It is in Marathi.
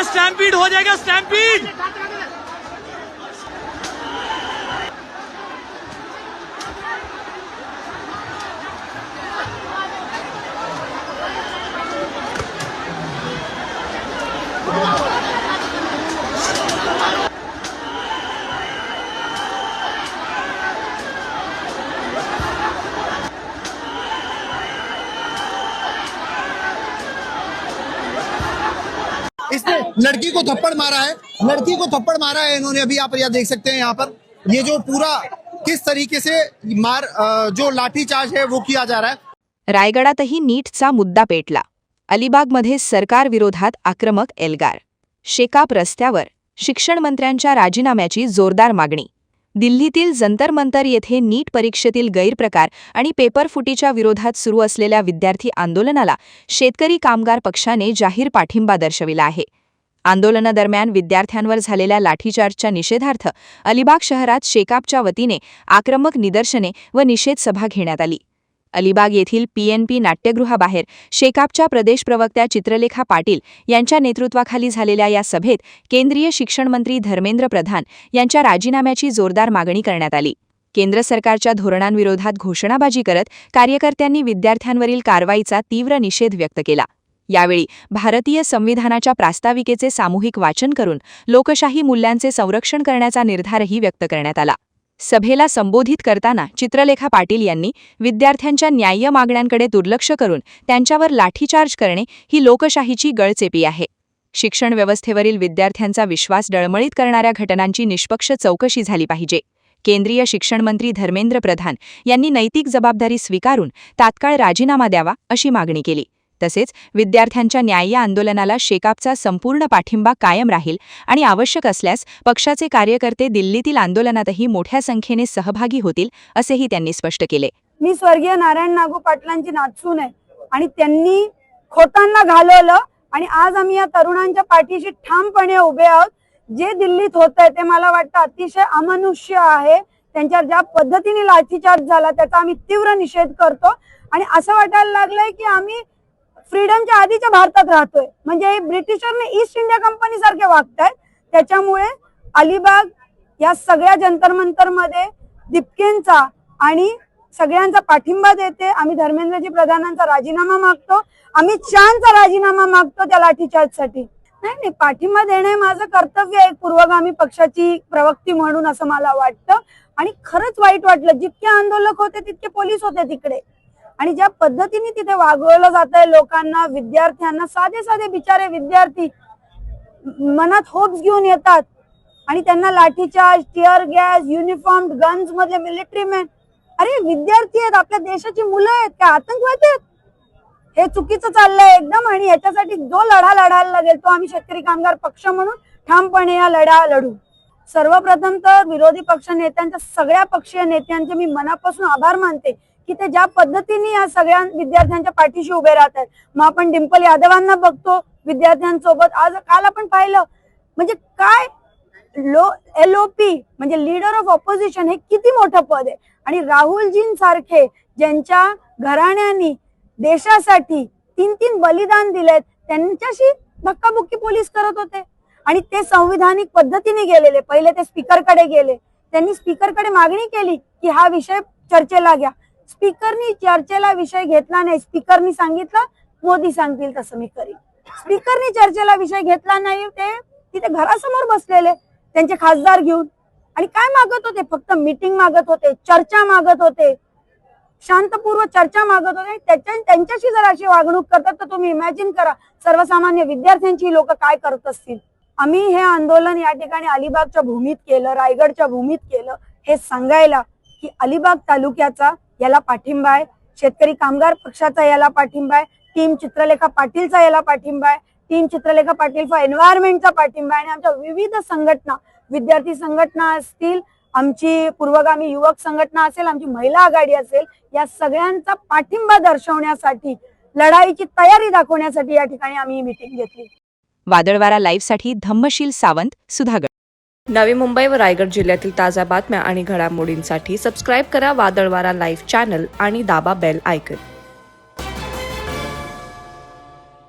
स्टैम्पीड हो जाएगा, स्टैम्पीड। इसने लड़की को थप्पड़ मारा है, लड़की को थप्पड़ मारा है इन्होंने। अभी आप यह देख सकते हैं यहाँ पर ये जो पूरा किस तरीके से जो लाठीचार्ज है वो किया जा रहा है। रायगडातही नीटचा मुद्दा पेटला। अलिबागमध्ये सरकार विरोधात आक्रमक एल्गार। शेकाप रस्त्यावर शिक्षण मंत्र्यांच्या राजीनाम्याची जोरदार मागणी। दिल्लीतील जंतर मंतर येथे नीट परीक्षेतील गैरप्रकार आणि पेपरफुटीच्या विरोधात सुरू असलेल्या विद्यार्थी आंदोलनाला शेतकरी कामगार पक्षाने जाहीर पाठिंबा दर्शविला आहे। आंदोलनादरम्यान विद्यार्थ्यांवर झालेल्या लाठीचार्जच्या निषेधार्थ अलिबाग शहरात शेकापच्या वतीने आक्रमक निदर्शने व निषेध सभा घेण्यात आली। अलिबाग येथील PNP नाट्यगृहाबाहेर शेकापच्या प्रदेश प्रवक्त्या चित्रलेखा पाटील यांच्या नेतृत्वाखाली झालेल्या या सभेत केंद्रीय शिक्षण मंत्री धर्मेंद्र प्रधान यांच्या राजीनाम्याची जोरदार मागणी करण्यात आली। केंद्र सरकारच्या धोरणांविरोधात घोषणाबाजी करत कार्यकर्त्यांनी विद्यार्थ्यांवरील कारवाईचा तीव्र निषेध व्यक्त केला। यावेळी भारतीय संविधानाच्या प्रास्ताविकेचे सामूहिक वाचन करून लोकशाही मूल्यांचे संरक्षण करण्याचा निर्धारही व्यक्त करण्यात आला। सभेला संबोधित करताना चित्रलेखा पाटील यांनी विद्यार्थ्यांच्या न्याय्य मागण्यांकडे दुर्लक्ष करून त्यांच्यावर लाठीचार्ज करणे ही लोकशाहीची गळचेपी आहे। शिक्षण व्यवस्थेवरील विद्यार्थ्यांचा विश्वास डळमळीत करणाऱ्या घटनांची निष्पक्ष चौकशी झाली पाहिजे। केंद्रीय शिक्षण मंत्री धर्मेंद्र प्रधान यांनी नैतिक जबाबदारी स्वीकारून तात्काळ राजीनामा द्यावा अशी मागणी केली। तसेच विद्यार्थ्यांच्या न्याय्य आंदोलनाला शेकापचा संपूर्ण पाठिंबा कायम राहील आणि आवश्यक असल्यास पक्षाचे कार्यकर्ते दिल्लीतील आंदोलनातही मोठ्या संख्येने सहभागी होतील असेही त्यांनी स्पष्ट केले। मी स्वर्गीय नारायण नागू पाटलांची नातसून आहे आणि त्यांनी खोटांना घालवलं आणि आज आम्ही या तरुणांच्या पाठीशी ठामपणे उभे आहोत। जे दिल्लीत होतंय ते मला वाटतं अतिशय अमनुष्य आहे। त्यांच्यावर ज्या पद्धतीने लाठीचार्ज झाला त्याचा आम्ही तीव्र निषेध करतो आणि असं वाटायला लागलंय की आम्ही फ्रीडमच्या आधीच्या भारतात राहतोय, म्हणजे ब्रिटिशरने ईस्ट इंडिया कंपनी सारखे वागतायत। त्याच्यामुळे अलिबाग या सगळ्या जंतर मंतर मध्ये दीपकेंचा आणि सगळ्यांचा पाठिंबा देते। आम्ही धर्मेंद्रजी प्रधानांचा राजीनामा मागतो, अमित शहांचा राजीनामा मागतो त्या लाठीचार्जसाठी। नाही, पाठिंबा देणे माझं कर्तव्य आहे पूर्वगामी पक्षाची प्रवक्ती म्हणून असं मला वाटतं। आणि खरंच वाईट वाटलं, जितके आंदोलक होते तितके पोलीस होते तिकडे आणि ज्या पद्धतीने तिथे वागवलं जातंय लोकांना, विद्यार्थ्यांना, साधे साधे बिचारे विद्यार्थी मनात होप्स घेऊन येतात आणि त्यांना lathi charge, tear gas, uniform, guns मधले मिलिटरी मॅन। अरे विद्यार्थी आहेत, आपल्या देशाची मुलं आहेत का आतंकवादी आहेत? हे चुकीचं चाललंय एकदम आणि याच्यासाठी जो लढा लढायला लागेल तो आम्ही शेतकरी कामगार पक्ष म्हणून ठामपणे हा लढा लढू। सर्वप्रथम तर विरोधी पक्ष नेत्यांच्या सगळ्या पक्षीय नेत्यांचे मी मनापासून आभार मानते की ते ज्या पद्धतीने या सगळ्या विद्यार्थ्यांच्या पाठीशी उभे राहत आहेत। मग आपण डिंपल यादवांना बघतो विद्यार्थ्यांसोबत, आज काल आपण पाहिलं म्हणजे काय LOP म्हणजे लीडर ऑफ ऑपोजिशन हे किती मोठं पद आहे आणि राहुलजींसारखे ज्यांच्या घराण्यांनी देशासाठी 3-3 बलिदान दिलेत त्यांच्याशी धक्काबुक्की पोलीस करत होते आणि ते संविधानिक पद्धतीने गेलेले। पहिले ते स्पीकरकडे गेले, त्यांनी स्पीकरकडे मागणी केली की हा विषय चर्चेला घ्या। स्पीकरनी चर्चेला विषय घेतला नाही। स्पीकरनी सांगितलं मोदी सांगतील तसं मी करीन। स्पीकरनी चर्चेला विषय घेतला नाही, ते तिथे घरासमोर बसलेले त्यांचे खासदार घेऊन आणि काय मागत होते? फक्त मीटिंग मागत होते, चर्चा मागत होते, शांतपूर्व चर्चा मागत होते। त्यांच्याशी जर अशी वागणूक करतात तर तुम्ही इमॅजिन करा सर्वसामान्य विद्यार्थ्यांची लोक काय करत असतील। आम्ही हे आंदोलन या ठिकाणी अलिबागच्या भूमीत केलं, रायगडच्या भूमीत केलं, हे सांगायला की अलिबाग तालुक्याचा याला पाठिंबा आहे, शेतकरी कामगार पक्षाचा याला पाठिंबा आहे, टीम चित्रलेखा पाटीलचा याला पाठिंबा आहे, टीम चित्रलेखा पाटील फॉर एन्व्हायरमेंटचा पाठिंबा आहे आणि आमच्या विविध संघटना, विद्यार्थी संघटना असतील, आमची पूर्वगामी युवक संघटना असेल, आमची महिला आघाडी असेल, या सगळ्यांचा पाठिंबा दर्शवण्यासाठी, लढाईची तयारी दाखवण्यासाठी या ठिकाणी आम्ही ही मीटिंग घेतली। वादळवारा लाईव्हसाठी धम्मशील सावंत, सुधागड। नवी मुंबई व रायगड जिल्ह्यातील ताज्या बातम्या आणि घडामोडींसाठी सबस्क्राईब करा वादळवारा लाईव्ह चॅनल आणि दाबा बेल आयकॉन।